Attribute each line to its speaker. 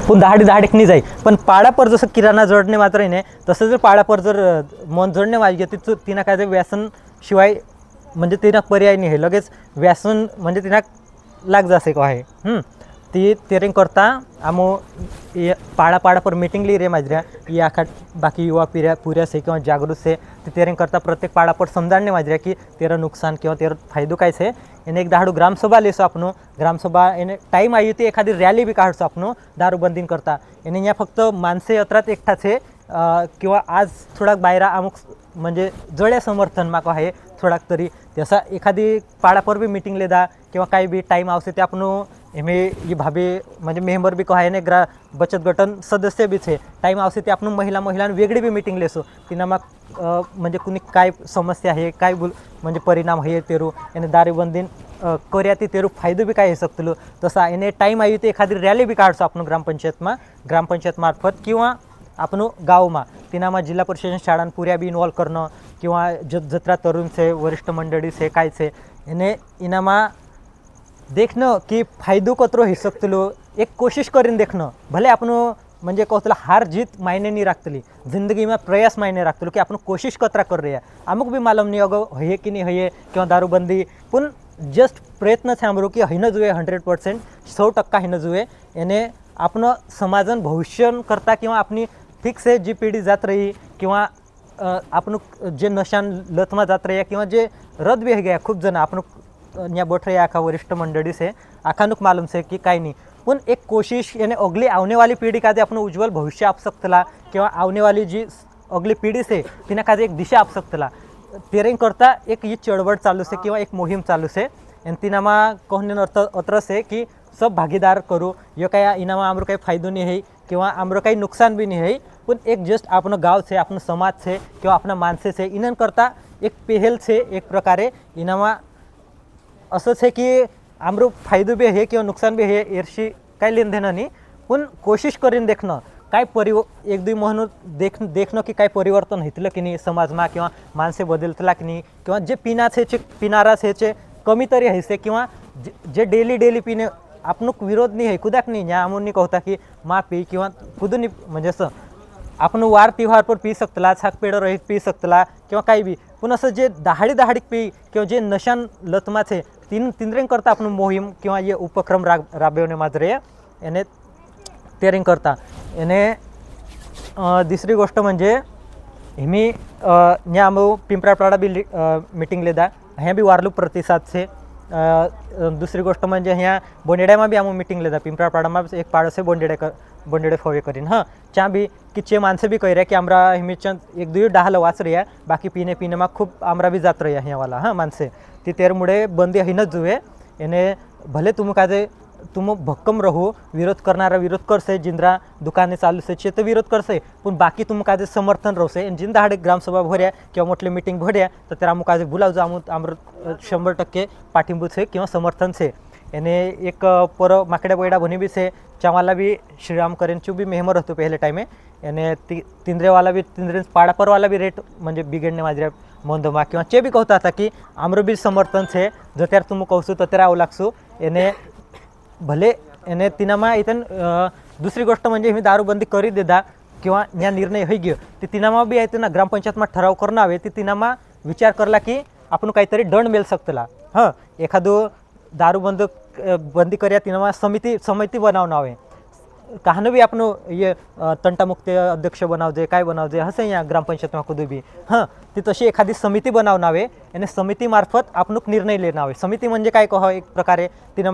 Speaker 1: पण दहाडीक नाही जाई पण पाड़ा पर जसं किराणा जोडणे मात्र नाही तसं जर पाड़ा पर जर मन जोडणे वाजगे तिचं तिना काय व्यसन शिवाय म्हणजे तिना पर्याय नाही आहे लगेच व्यसन म्हणजे तिना लाग जासे को आहे ती तेरेंग करता आमो पाड़ा पर मीटिंग ली रे माजऱ्या ये आखा बाकी युवा पीढ़िया पूऱ्या से किंवा जागृत से ते तेरेंग करता प्रत्येक पाड़ा पर समजाणने माजऱ्या की तेरा नुकसान किंवा तेरा फायदो काय से एने एक दाडू ग्रामसभा लेसो आपनो ग्रामसभा एने टाइम आई होती एखादी रॅली बी काढसो आपनो दारूबंदीन करता एने या फक्त माणसे अत्रात एकटा छे किंवा आज थोडाक बायरा अमुक म्हणजे जळे समर्थन माको आहे थोडाक तरी तसा एखादी पाड़ा पर भी मीटिंग लेदा किंवा काही बी टाइम आवसे ते आपनो एमे ये भाभी म्हणजे मेंबर भी कहाय ने बचत गटन सदस्य भी छे टाइम आवसे ते आपण महिला वेगळी भी मीटिंग लेसो तिना मग म्हणजे कुणी काय समस्या आहे काय म्हणजे परिणाम आहे तेरू याने दारूबंदीन कर्या ती तेरू फायदो भी काय हे सकतलो तसा याने टाइम आई ते एखादी रॅली भी काढसो आपण ग्रामपंचायत मार्फत किंवा आपण गावमा तिनामा जिल्हा परिषद शाळां पुऱ्या भी इन्वॉल्व करणं किंवा जत्रा तरुण से वरिष्ठ मंडळी से काय से याने इनामा देखणं की फायदो कतरो हे सकतलो एक कोशिश करीन देखणं भले आपण म्हणजे कहतला हार जीत मायने नहीं राखतली जिंदगी में प्रयास मायने राखतलो की आपण कोशिश कतरा कर रही है अमुक भी मालूम नहीं अगो है कि नहीं है किंवा दारूबंदी पण जस्ट प्रयत्न थे आमरो की हैन जुए 100% 100% हैन जुए याने आपण समाजन भविष्य करता किंवा अपनी फिक्स है जी पिढी जात रही किंवा आपण जे नशान लतमा जात रही किंवा जे रद्द भी गया खूप जण आपण या बैठ रहे आखा वरिष्ठ मंडली से आखानुक मालूम से कि काई नहीं पण एक कोशिश यानी अगली आने वाली पीढ़ी का अपन उज्जवल भविष्य आप सकतला किंवा आने वाली जी अगली पीढ़ी से तिना का एक दिशा आप सकतला तेरेंग करता एक ये चळवळ चालू से किंवा एक मोहीम चालू से आणि तिनामा कहने अर्थ अत्र से कि सब भागीदार करू यो काय इनामा आमरो काही फायदो नहीं है किंवा आमरो काही नुकसान भी नहीं है पण एक जस्ट आपण गाव से आपण समाज से किंवा अपना माणसे से इनन करता एक पहल से एक प्रकारे इनामा असंच है कि आमरो फायदो भी है किंवा नुकसान भी है एरशी काय लेन देणं नाही पण कोशिश करीन देखणं काय एक दुई म्हणून देखणं की काय परिवर्तन होतलं की नाही समाजमा किंवा माणसे बदलतला की नाही किंवा जे पिनारा छे कमी तरी हैसे किंवा जे डेली पिणे आपण विरोध नाही है कुदाक नाही या आमोनी कहता की मा पी किंवा खुदून म्हणजे असं आपण वार तिहार पर पी सकतला छाक पेड़ रहित पी सकतला किंवा काही बी पण असं जे दहाडीक पी किंवा जे नशान लतमा छे तिंद्रेंग करता आपण मोहीम किंवा ये उपक्रम राबवणे माजरे याने तेरेंग करता याने दुसरी गोष्ट म्हणजे मी या आम पिंपरापाडा बी मीटिंग लेदा ह्या बी वारलू प्रतिसाद से दुसरी गोष्ट म्हणजे ह्या बोंडेड्यामा बी आम मीटिंग लेदा पिंपरापाडामा एक पाड़ से बोंडेडे फवे करीन हाँ चा भी कि चे माणसे भी कह रहे कि आमरा हिमेचंद एक दुई डाहल वाच रही है बाकी पीने में खूप आमरा भी जात रही है ह्या वाला हाँ माणसे ती तेरमुळे बंदी हिनच जुए याने भले तुम काजे तुम भक्कम रहो विरोध करनारा विरोध करसे जिंद्रा दुकाने चालू से चे तो विरोध करसे पण बाकी तुम काजे समर्थन रहोसे जिंदा हाडे ग्रामसभा भर्या किंवा मोठले मीटिंग भर्या तर तेरा मुक काजे बुलाव जामू आमर 100% पाठिंबू से किंवा समर्थन से याने एक पर माकड्या बैडा बनी भी से चावाला भी श्रीराम करें चू भी मेहमर होतो पहले टाइमे याने तिंद्रे वाला भी तिंद्रे पाड़ा पर वाला भी रेट म्हणजे बिगड़ने माजरे मंदमा किंवा चे भी कहता था कि आमरो भी समर्थन से जो त्यार तुम कहसू तो तेरा आवलागसू याने भले याने तिनामा इथन दुसरी गोष्ट म्हणजे मी दारूबंदी करी देदा किंवा या निर्णय होई गयो ती तिनामा भी आहे ना ग्रामपंचायतमा ठराव करणं हवे ती तिनामा विचार करला की आपण काहीतरी दंड मिळ सकतला हां एखादो दारूबंदी कर्या तिनामा समिति बनावना हवे कहां भी आपण ये तंटामुक्त अध्यक्ष बनावजे काय बनावजे हसे या ग्रामपंचायत में खुद भी हाँ ती तशी एखादी समिति बनावना हवे आणि समिति मार्फत आपण निर्णय लेना हवे समिति म्हणजे काय कहो एक प्रकारे तिनामा